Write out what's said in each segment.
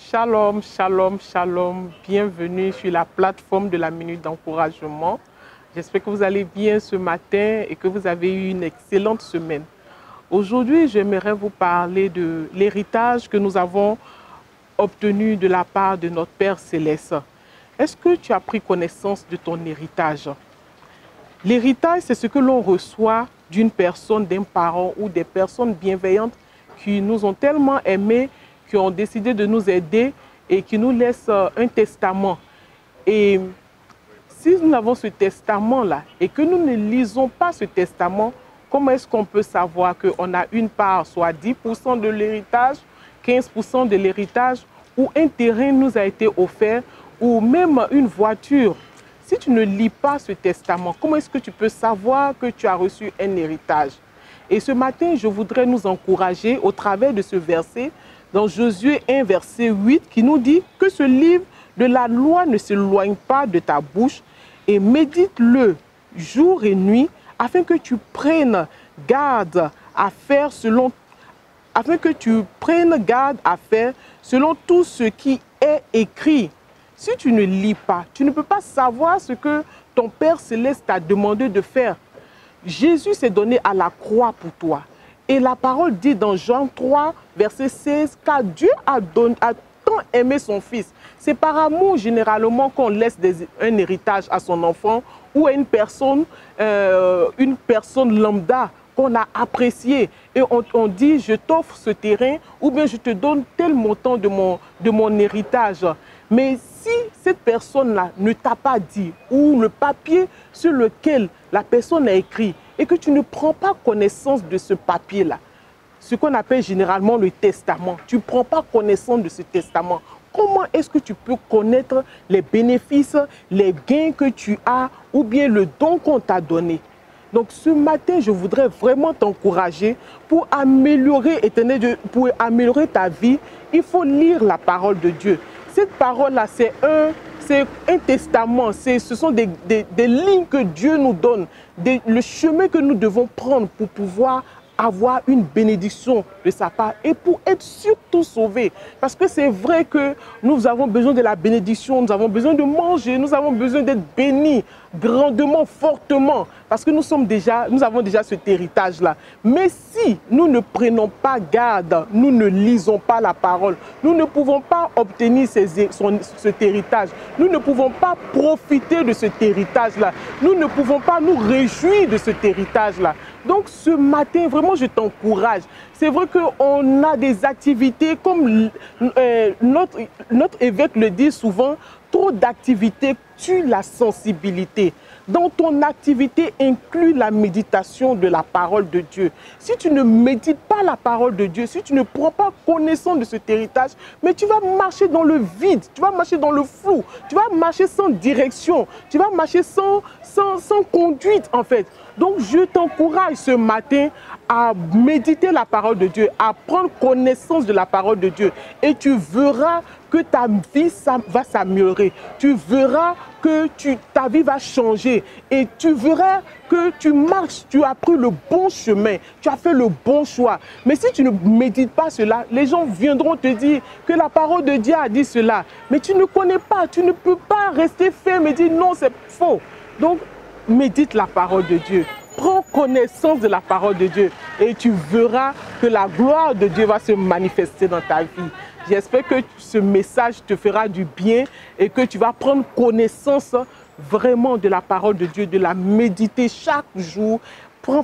Shalom, shalom, shalom. Bienvenue sur la plateforme de la Minute d'encouragement. J'espère que vous allez bien ce matin et que vous avez eu une excellente semaine. Aujourd'hui, j'aimerais vous parler de l'héritage que nous avons obtenu de la part de notre Père Céleste. Est-ce que tu as pris connaissance de ton héritage? L'héritage, c'est ce que l'on reçoit d'une personne, d'un parent ou des personnes bienveillantes qui nous ont tellement aimés, qui ont décidé de nous aider et qui nous laissent un testament. Et si nous avons ce testament-là et que nous ne lisons pas ce testament, comment est-ce qu'on peut savoir qu'on a une part, soit 10% de l'héritage, 15% de l'héritage, ou un terrain nous a été offert, ou même une voiture? Si tu ne lis pas ce testament, comment est-ce que tu peux savoir que tu as reçu un héritage? Et ce matin, je voudrais nous encourager au travers de ce verset, dans Josué 1, verset 8, qui nous dit que ce livre de la loi ne s'éloigne pas de ta bouche et médite-le jour et nuit, afin que tu prennes garde à faire selon tout ce qui est écrit. Si tu ne lis pas, tu ne peux pas savoir ce que ton Père Céleste t'a demandé de faire. Jésus s'est donné à la croix pour toi. Et la parole dit dans Jean 3, verset 16, car Dieu a tant aimé son Fils. C'est par amour généralement qu'on laisse un héritage à son enfant ou à une personne lambda qu'on a appréciée. Et on dit, je t'offre ce terrain ou bien je te donne tel montant de mon héritage. Mais si cette personne-là ne t'a pas dit, ou le papier sur lequel la personne a écrit, et que tu ne prends pas connaissance de ce papier-là, ce qu'on appelle généralement le testament, tu ne prends pas connaissance de ce testament, comment est-ce que tu peux connaître les bénéfices, les gains que tu as, ou bien le don qu'on t'a donné? Donc ce matin, je voudrais vraiment t'encourager pour améliorer ta vie. Il faut lire la parole de Dieu. Cette parole-là, c'est un testament, ce sont des lignes que Dieu nous donne, le chemin que nous devons prendre pour pouvoir avoir une bénédiction de sa part et pour être surtout sauvés. Parce que c'est vrai que nous avons besoin de la bénédiction, nous avons besoin de manger, nous avons besoin d'être bénis grandement, fortement, parce que nous avons déjà cet héritage-là. Mais si nous ne prenons pas garde, nous ne lisons pas la parole, nous ne pouvons pas obtenir cet héritage, nous ne pouvons pas profiter de cet héritage-là, nous ne pouvons pas nous réjouir de cet héritage-là. Donc ce matin, vraiment, je t'encourage. C'est vrai qu'on a des activités, comme notre évêque le dit souvent, trop d'activités tue la sensibilité. Dans ton activité, inclut la méditation de la parole de Dieu. Si tu ne médites pas la parole de Dieu, si tu ne prends pas connaissance de cet héritage, mais tu vas marcher dans le vide, tu vas marcher dans le flou, tu vas marcher sans direction, tu vas marcher sans conduite en fait. Donc je t'encourage ce matin à méditer la parole de Dieu, à prendre connaissance de la parole de Dieu, et tu verras que ta vie va s'améliorer. Tu verras que ta vie va changer et tu verras que tu marches, tu as pris le bon chemin, tu as fait le bon choix. Mais si tu ne médites pas cela, les gens viendront te dire que la parole de Dieu a dit cela. Mais tu ne connais pas, tu ne peux pas rester ferme et dire non, c'est faux. Donc, médite la parole de Dieu. Prends connaissance de la parole de Dieu et tu verras que la gloire de Dieu va se manifester dans ta vie. J'espère que ce message te fera du bien et que tu vas prendre connaissance vraiment de la parole de Dieu, de la méditer chaque jour.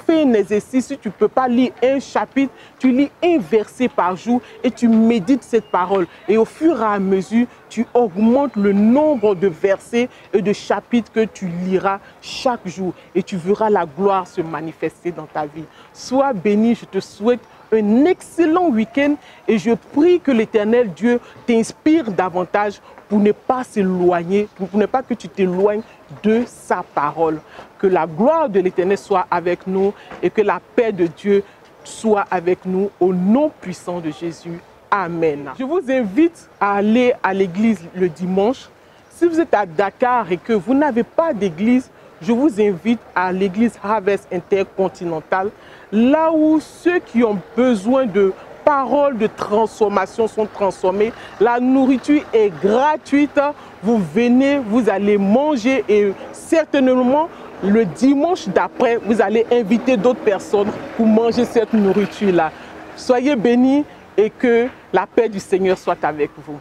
Fais un exercice. Si tu ne peux pas lire un chapitre, tu lis un verset par jour et tu médites cette parole. Et au fur et à mesure, tu augmentes le nombre de versets et de chapitres que tu liras chaque jour. Et tu verras la gloire se manifester dans ta vie. Sois béni, je te souhaite un excellent week-end et je prie que l'Éternel Dieu t'inspire davantage pour ne pas s'éloigner, pour ne pas que tu t'éloignes de sa parole. Que la gloire de l'Éternel soit avec nous et que la paix de Dieu soit avec nous au nom puissant de Jésus. Amen. Je vous invite à aller à l'église le dimanche. Si vous êtes à Dakar et que vous n'avez pas d'église, je vous invite à l'église Harvest Intercontinental, là où ceux qui ont besoin de paroles de transformation sont transformées. La nourriture est gratuite. Vous venez, vous allez manger et certainement, le dimanche d'après, vous allez inviter d'autres personnes pour manger cette nourriture-là. Soyez bénis et que la paix du Seigneur soit avec vous.